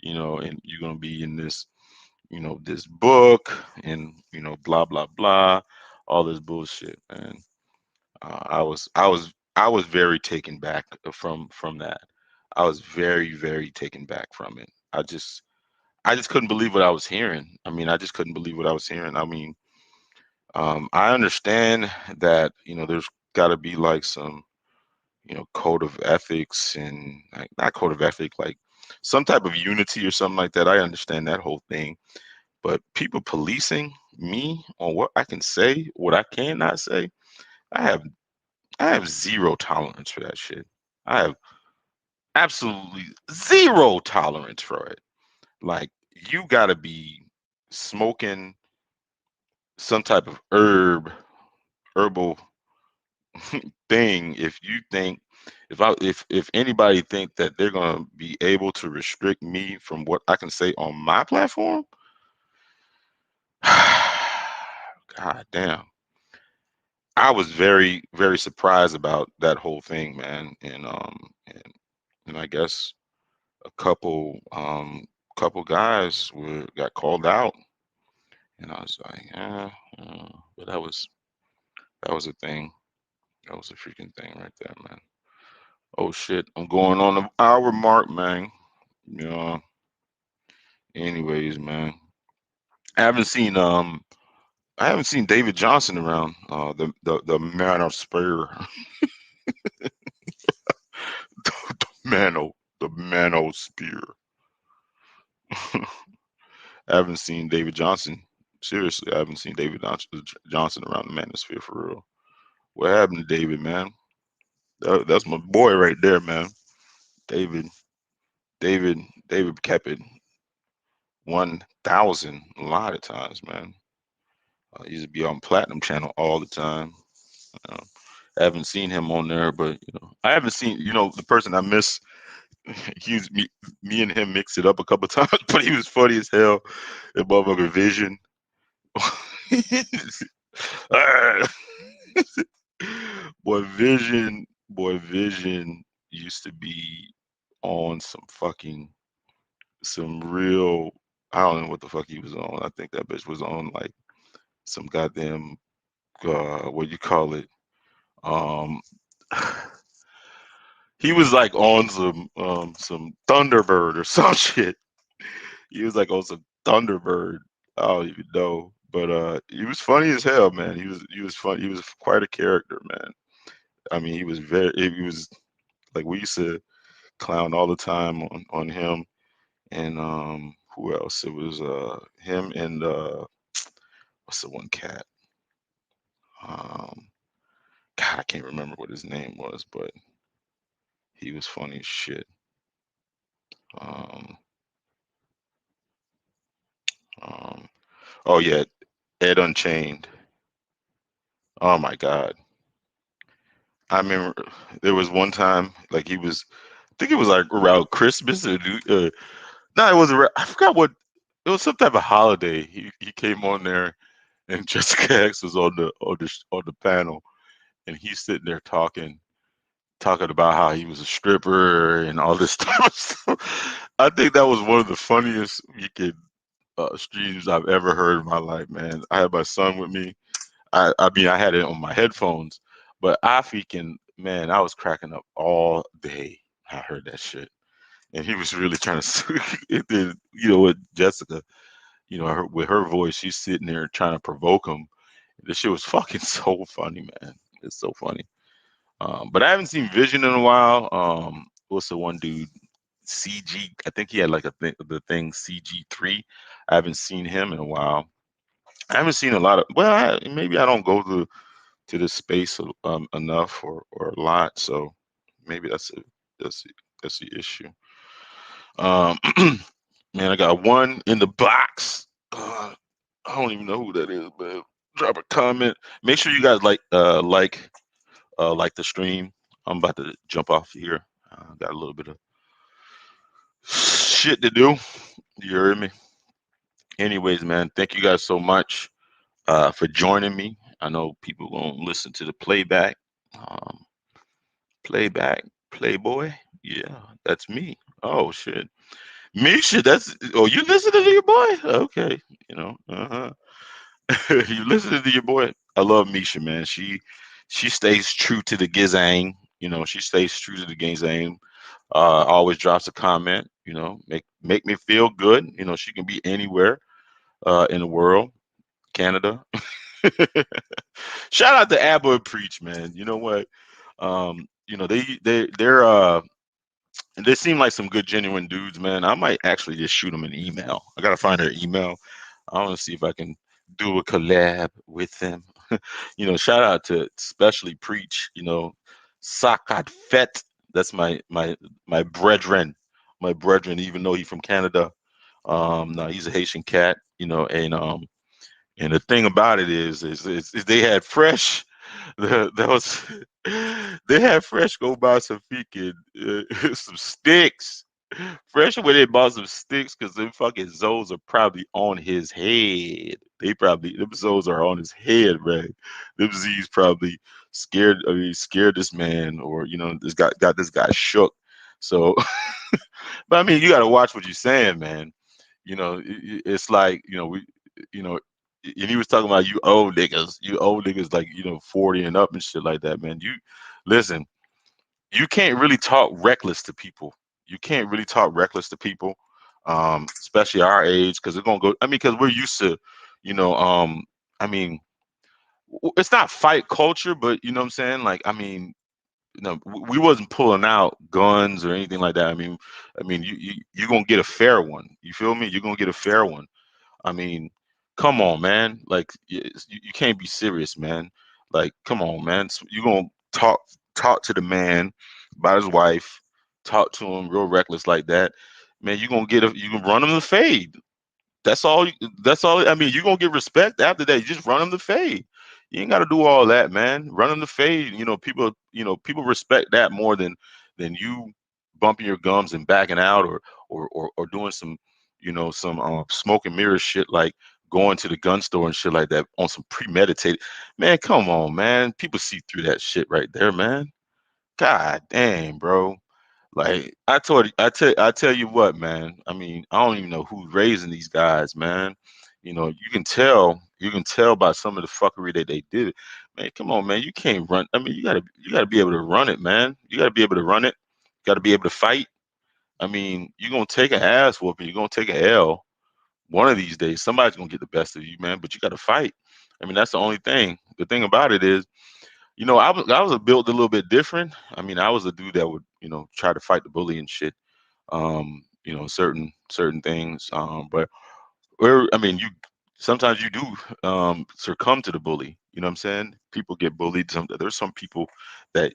and you're gonna be in this, this book, and blah blah blah, all this bullshit, man. I was very taken back from that. I was very very taken back from it. I just couldn't believe what I was hearing. I mean, I just couldn't believe what I was hearing. I mean, I understand that there's got to be like some code of ethics and like, not code of ethic, like some type of unity or something like that. I understand that whole thing, but people policing me on what I can say, what I cannot say, I have I have zero tolerance for that shit. I have absolutely zero tolerance for it. Like you got to be smoking some type of herbal thing if you think if anybody think that they're going to be able to restrict me from what I can say on my platform. God damn. I was very very surprised about that whole thing, man. And I guess a couple guys got called out, and I was like, but that was a thing. That was a freaking thing right there, man. Oh shit, I'm going on the hour mark, man. Yeah. Anyways, man, I haven't seen I haven't seen David Johnson around. The Manosphere, the Manosphere. I haven't seen David Johnson. Seriously, I haven't seen David Johnson around the Manosphere for real. What happened to David, man? That's my boy right there, man. David, David kept it 1,000 a lot of times, man. He used to be on Platinum Channel all the time. Uh, I haven't seen him on there, but I haven't seen the person I miss. He was me and him mixed it up a couple times, but he was funny as hell. The motherfucker Vision. Ah. Boy, Vision used to be on some real. I don't know what the fuck he was on. I think that bitch was on like some goddamn what you call it. Um, he was like on some Thunderbird or some shit. He was like on some Thunderbird. I don't even know. But he was funny as hell, man. He was funny. He was quite a character, man. I mean, he was like we used to clown all the time on him and who else? It was him and what's the one cat? Um God, I can't remember what his name was, but he was funny as shit. Um um oh yeah, Ed Unchained. Oh my God. I remember there was one time like he was I think it was like around Christmas or no, it was around, I forgot what it was some type of holiday. He came on there and Jessica X was on the panel and he's sitting there talking about how he was a stripper and all this type of stuff. I think that was one of the funniest weekend streams I've ever heard in my life, man. I had my son with me. I mean, I had it on my headphones, but I freaking man, I was cracking up all day. I heard that shit, and he was really trying to. And then with Jessica, with her voice, she's sitting there trying to provoke him. This shit was fucking so funny, man. It's so funny. But I haven't seen Vision in a while. What's the one dude? CG. I think he had like the thing CG3. I haven't seen him in a while. I haven't seen a lot of. Well, maybe I don't go to this space enough or a lot. So maybe that's the, that's the issue. Um, man, I got one in the box. I don't even know who that is, but drop a comment. Make sure you guys like the stream. I'm about to jump off here. Got a little bit of shit to do. You heard me. Anyways, man, thank you guys so much for joining me. I know people gonna listen to the playback. Um, playback, Playboy. Yeah, that's me. Oh shit, Misha. That's you listening to your boy? Okay, Uh huh. You listening to your boy? I love Misha, man. She stays true to the gizang. She stays true to the gizang. Always drops a comment. Make me feel good. She can be anywhere in the world, Canada. Shout out to Abba and Preach, man. You know what? They seem like some good genuine dudes, man. I might actually just shoot them an email. I gotta find their email. I want to see if I can do a collab with them. Shout out to especially Preach. Sakat Fet. That's my brethren, even though he's from Canada. No, he's a Haitian cat. And the thing about it is they had fresh. That was they had fresh go buy some freaking some sticks. Fresh where they bought some sticks because them fucking Zoes are probably on his head. Them Zoes are on his head, right? Them Z's probably scared. I mean, scared this man, or this guy got this guy shook. So, but I mean, you got to watch what you're saying, man. It's like you know, and he was talking about you old niggas like 40 and up and shit like that, man. You listen, you can't really talk reckless to people. You can't really talk reckless to people, especially our age, because it's gonna go. I mean, because we're used to, I mean, it's not fight culture, but you know what I'm saying. Like, I mean, we wasn't pulling out guns or anything like that. I mean, you gonna get a fair one. You feel me? You're gonna get a fair one. I mean, come on, man. Like, you can't be serious, man. Like, come on, man. You gonna talk to the man about his wife, talk to him real reckless like that, man. You can run him the fade. That's all. That's all. I mean, you're gonna get respect after that. You just run them the fade. You ain't got to do all that, man. Run them the fade. People respect that more than you bumping your gums and backing out, or doing some smoke and mirror shit, like going to the gun store and shit like that on some premeditated. Man, come on, man. People see through that shit right there, man. God damn, bro. Like I tell you what, man. I mean, I don't even know who's raising these guys, man. You can tell by some of the fuckery that they did. Man, come on, man. You can't run. I mean, you gotta be able to run it, man. You gotta be able to run it. Got to be able to fight. I mean, you're gonna take an ass whooping. You're gonna take a L. One of these days, somebody's gonna get the best of you, man. But you got to fight. I mean, that's the only thing. The thing about it is, I was built a little bit different. I mean, I was a dude that would, try to fight the bully and shit. Certain things. But I mean, you sometimes you do succumb to the bully. You know what I'm saying? People get bullied. There's some people that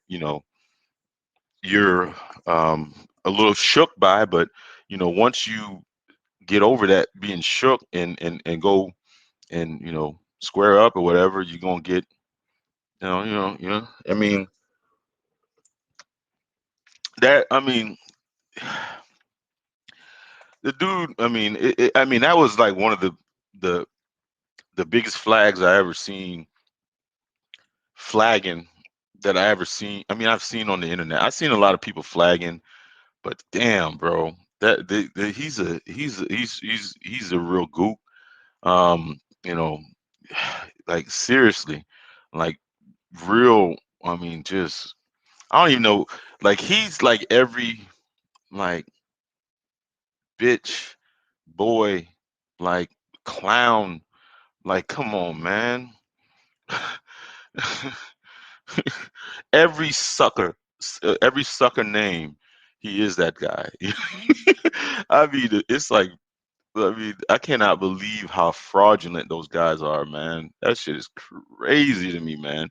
you're a little shook by, but once you get over that being shook and go and square up or whatever, you're gonna get I mean I mean the dude. I mean I mean that was like one of the the biggest flags I ever seen flagging that I ever seen. I mean, I've seen on the internet. I've seen a lot of people flagging, but damn, bro, he's a real gook. You know, like seriously, like real. I mean, just I don't even know. Like he's like every like bitch, boy, like clown. Like, come on, man. Every sucker name, he is that guy. I mean, it's like, I mean, I cannot believe how fraudulent those guys are, man. That shit is crazy to me, man.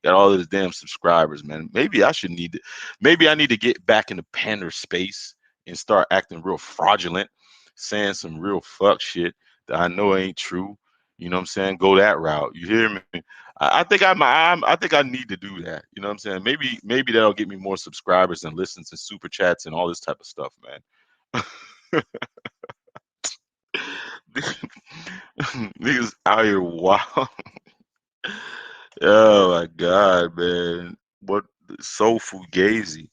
Got all those damn subscribers, man. Maybe I need to get back in the pander space and start acting real fraudulent, saying some real fuck shit that I know ain't true. You know what I'm saying? Go that route. You hear me? I think I need to do that. You know what I'm saying? Maybe that'll get me more subscribers and listens and super chats and all this type of stuff, man. Niggas out here wow. Oh my god, man. What so fugazi.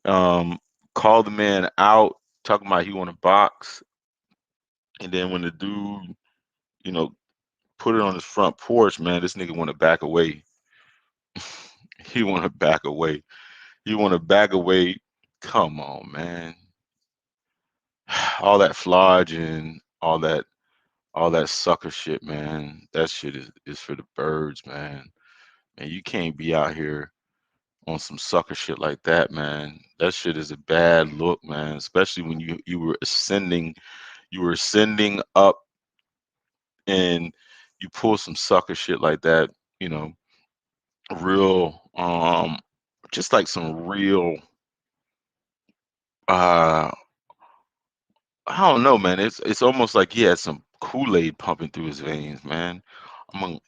Um Called the man out, talking about he want to box, and then when the dude, you know, put it on his front porch, man, this nigga want to back away. He want to back away. He want to back away. Come on, man. All that flogging, all that sucker shit, man. That shit is for the birds, man. And you can't be out here on some sucker shit like that, man. That shit is a bad look, man. Especially when you were ascending up and you pull some sucker shit like that, you know, real just like some real uh I don't know, man. It's almost like he had some Kool-Aid pumping through his veins, man. I mean,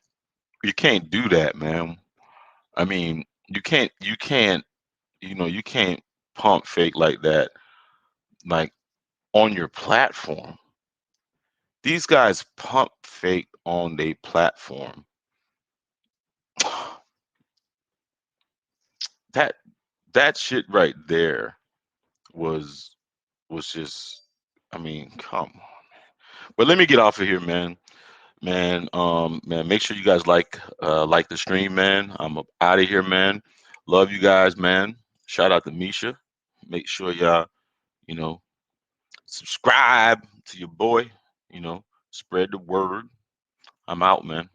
you can't do that, man. I mean, you can't pump fake like that, like on your platform. These guys pump fake on their platform. That that shit right there was was just, I mean, come on. But let me get off of here, man. Man, make sure you guys like the stream, man. I'm out of here, man. Love you guys, man. Shout out to Misha. Make sure y'all, you know, subscribe to your boy, spread the word. I'm out, man.